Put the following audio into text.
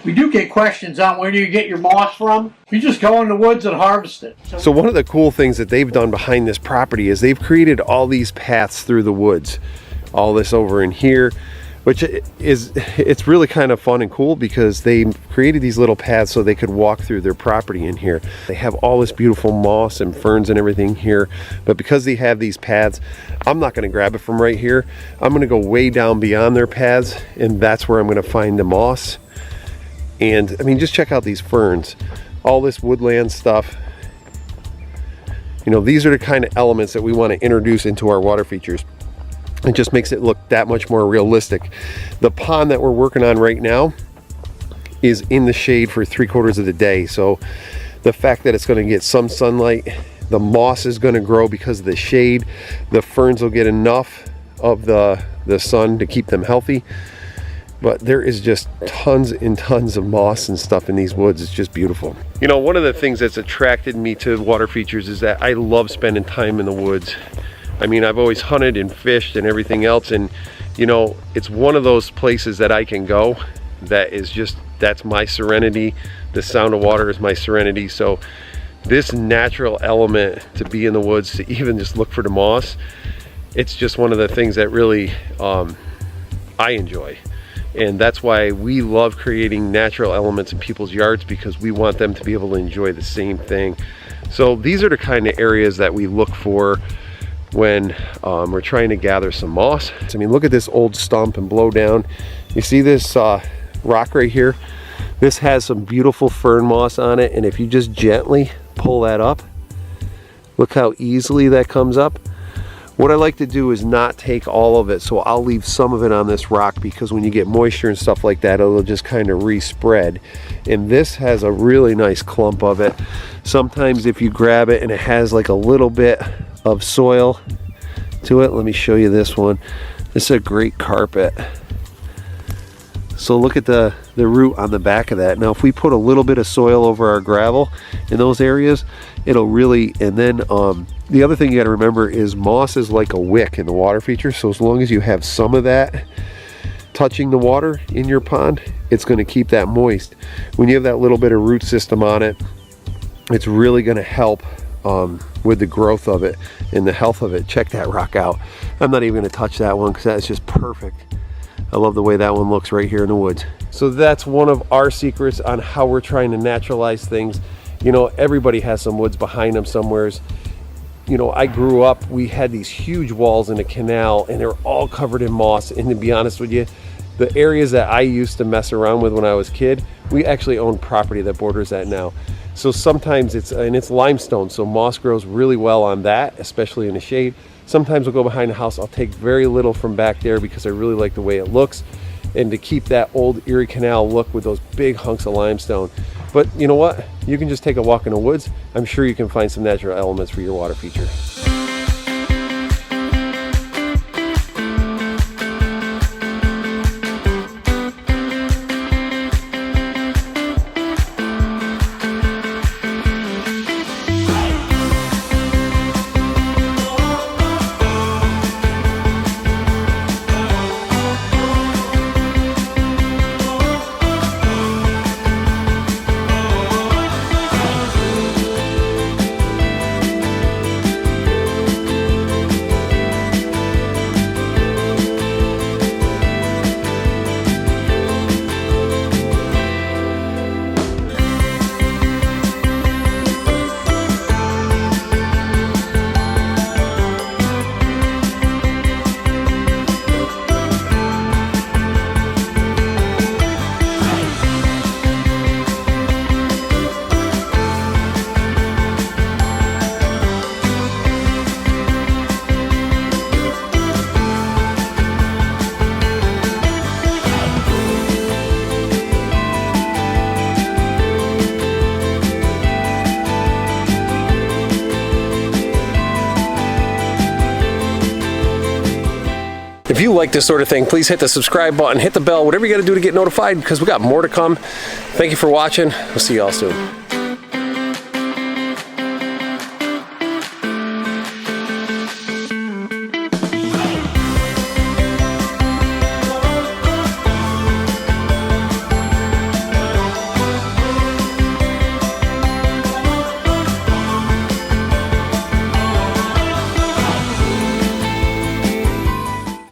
We do get questions on where do you get your moss from. You just go in the woods and harvest it. So one of the cool things that they've done behind this property is they've created all these paths through the woods. All this over in here, which it's really kind of fun and cool because they created these little paths so they could walk through their property in here. They have all this beautiful moss and ferns and everything here, but because they have these paths, I'm not going to grab it from right here. I'm going to go way down beyond their paths, and that's where I'm going to find the moss. And I mean, just check out these ferns, all this woodland stuff. You know, these are the kind of elements that we want to introduce into our water features. It just makes it look that much more realistic. The pond that we're working on right now is in the shade for 3/4 of the day. So the fact that it's going to get some sunlight, the moss is going to grow because of the shade, the ferns will get enough of the sun to keep them healthy. But there is just tons and tons of moss and stuff in these woods. It's just beautiful. You know, one of the things that's attracted me to water features is that I love spending time in the woods. I mean, I've always hunted and fished and everything else, and you know, it's one of those places that I can go that is just, that's my serenity. The sound of water is my serenity. So this natural element to be in the woods, to even just look for the moss, it's just one of the things that really I enjoy. And that's why we love creating natural elements in people's yards, because we want them to be able to enjoy the same thing. So these are the kind of areas that we look for when we're trying to gather some moss. I mean, look at this old stump and blow down. You see this rock right here? This has some beautiful fern moss on it, and if you just gently pull that up, look how easily that comes up. What I like to do is not take all of it, so I'll leave some of it on this rock, because when you get moisture and stuff like that, it'll just kind of respread. And this has a really nice clump of it. Sometimes if you grab it and it has like a little bit of soil to it, let me show you this one. This is a great carpet. So look at the root on the back of that. Now if we put a little bit of soil over our gravel in those areas, it'll really, and then the other thing you got to remember is moss is like a wick in the water feature. So as long as you have some of that touching the water in your pond, it's going to keep that moist. When you have that little bit of root system on it, it's really going to help with the growth of it and the health of it. Check that rock out. I'm not even going to touch that one because that's just perfect. I love the way that one looks right here in the woods. So that's one of our secrets on how we're trying to naturalize things. You know, everybody has some woods behind them somewheres. You know, I grew up, we had these huge walls in a canal and they were all covered in moss. And to be honest with you, the areas that I used to mess around with when I was a kid, we actually own property that borders that now. So sometimes it's limestone, so moss grows really well on that, especially in the shade. Sometimes we'll go behind the house. I'll take very little from back there because I really like the way it looks, and to keep that old Erie Canal look with those big hunks of limestone. But you know what? You can just take a walk in the woods. I'm sure you can find some natural elements for your water feature. If you like this sort of thing, please hit the subscribe button, hit the bell, whatever you got to do to get notified, because we got more to come. Thank you for watching. We'll see you all soon.